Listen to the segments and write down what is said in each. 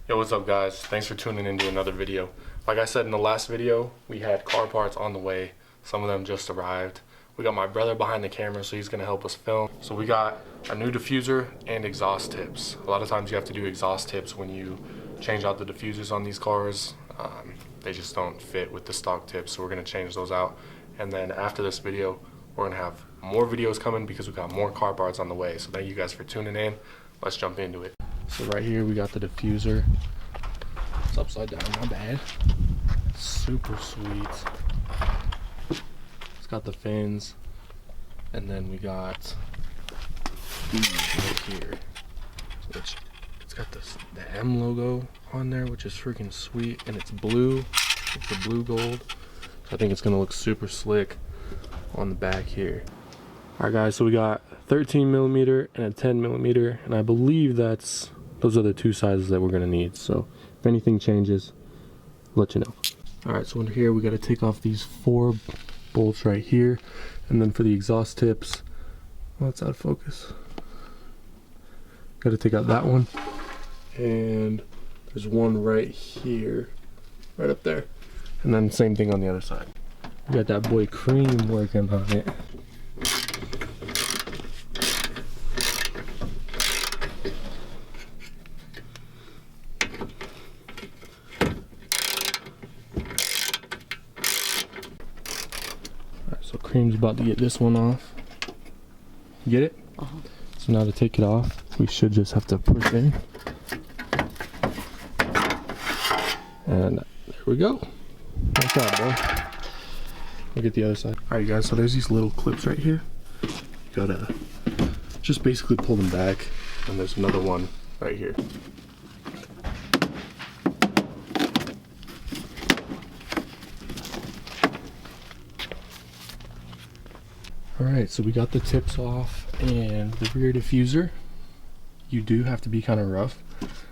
Yo, what's up guys? Thanks for tuning into another video. Like I said in the last video, we had car parts on the way. Some of them just arrived. We got my brother behind the camera, so he's gonna help us film. So we got a new diffuser and exhaust tips. A lot of times you have to do exhaust tips when you change out the diffusers on these cars. They just don't fit with the stock tips, so we're gonna change those out. And then after this video, we're gonna have more videos coming because we got more car parts on the way. So thank you guys for tuning in. Let's jump into it. So right here we got the diffuser. It's upside down, my bad. Super sweet. It's got the fins, and then we got these right here. So it's got the M logo on there, which is freaking sweet, and it's blue. It's a blue gold. So I think it's gonna look super slick on the back here. All right guys, so we got 13 millimeter and a 10 millimeter, and I believe those are the two sizes that we're gonna need. So if anything changes, I'll let you know. All right, so under here we gotta take off these 4 bolts right here, and then for the exhaust tips, well, it's out of focus. Gotta take out that one, and there's one right here, right up there, and then same thing on the other side. We got that boy Cream working on it. So Cream's about to get this one off. Get it? So now to take it off, we should just have to push in. And there we go. Like that, bro. Look at the other side. Alright guys, so there's these little clips right here. You gotta just basically pull them back. And there's another one right here. Alright, so we got the tips off and the rear diffuser. You do have to be kind of rough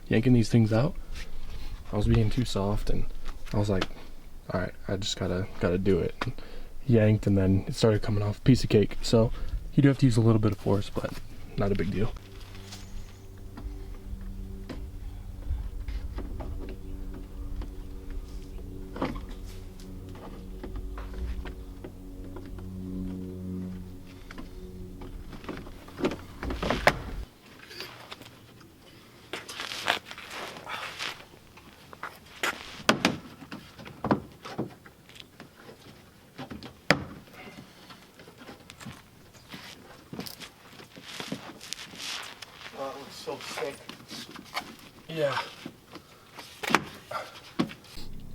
yanking these things out. I was being too soft and I was like, alright, I just gotta do it. And yanked, and then it started coming off, piece of cake. So you do have to use a little bit of force, but not a big deal. Oh, it looks so sick. Yeah.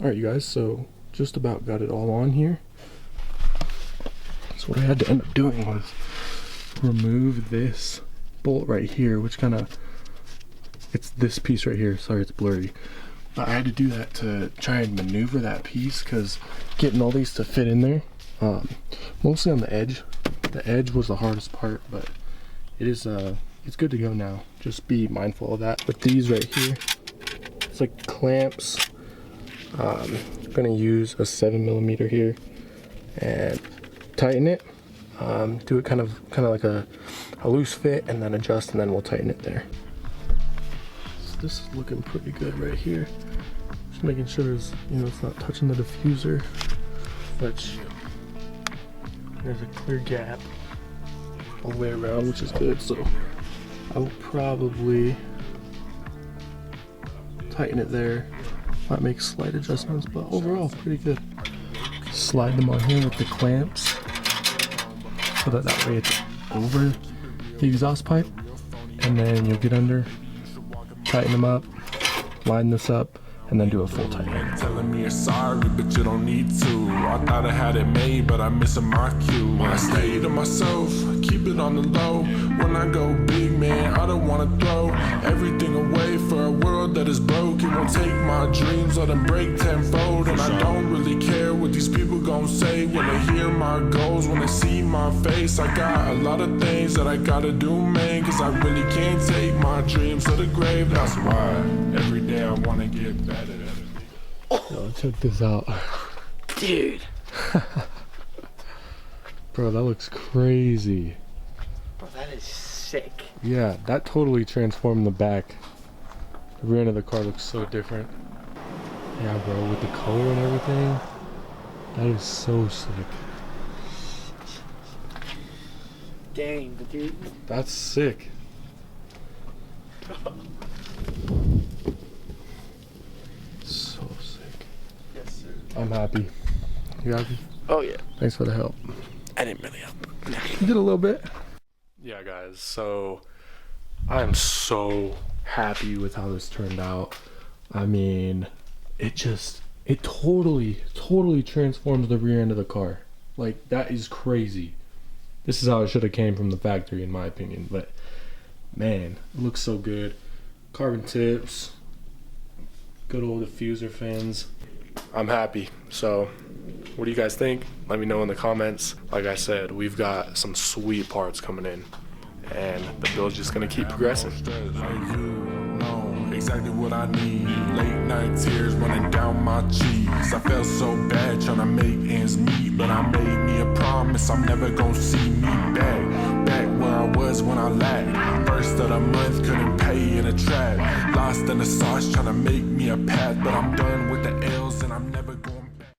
Alright you guys, so just about got it all on here. So what I had to end up doing was remove this bolt right here, which kind of, it's this piece right here. Sorry it's blurry. But I had to do that to try and maneuver that piece, because getting all these to fit in there, mostly on the edge. The edge was the hardest part, but it is it's good to go now. Just be mindful of that. But these right here, it's like clamps. I'm gonna use a 7 millimeter here and tighten it. Do it kind of like a loose fit, and then adjust, and then we'll tighten it there. So this is looking pretty good right here. Just making sure it's, it's not touching the diffuser, but there's a clear gap all the way around, which is good. So I will probably tighten it there. Might make slight adjustments, but overall pretty good. Slide them on here with the clamps, so that way it's over the exhaust pipe, and then you'll get under, tighten them up, line this up, and then do a full tighten. Telling me you're sorry, but you don't need to. I thought I had it made, but I'm missing my cue. When I stay to myself, keep it on the low. When I go big, man, I don't wanna throw everything away for a world that is broke. It won't take my dreams, let them break tenfold. And I don't really care what these people gon' say when they hear my goals, when they see my face. I got a lot of things that I gotta do, man, cause I really can't take my dreams to the grave. That's why every day I wanna get better. Yo, check this out. Dude. Bro, that looks crazy. Bro, that is sick. Yeah, that totally transformed the back. The rear end of the car looks so different. Yeah, bro, with the color and everything, that is so sick. Dang, dude. That's sick. So sick. Yes, sir. I'm happy. You happy? Oh, yeah. Thanks for the help. I didn't really help. You did a little bit. Yeah, guys, so I am so happy with how this turned out. I mean, it totally transforms the rear end of the car. Like, that is crazy. This is how it should have came from the factory, in my opinion. But man, it looks so good. Carbon tips, good old diffuser fins. I'm happy. So what do you guys think? Let me know in the comments. Like I said, we've got some sweet parts coming in, and the build's just gonna keep progressing. Exactly what I need. Late night tears running down my cheeks. I felt so bad trying to make ends meet, but I made me a promise I'm never gonna see me back where I was when I lacked. First of the month, couldn't pay in a trap. Lost in the sauce trying to make me a path, but I'm done with the L's and I'm never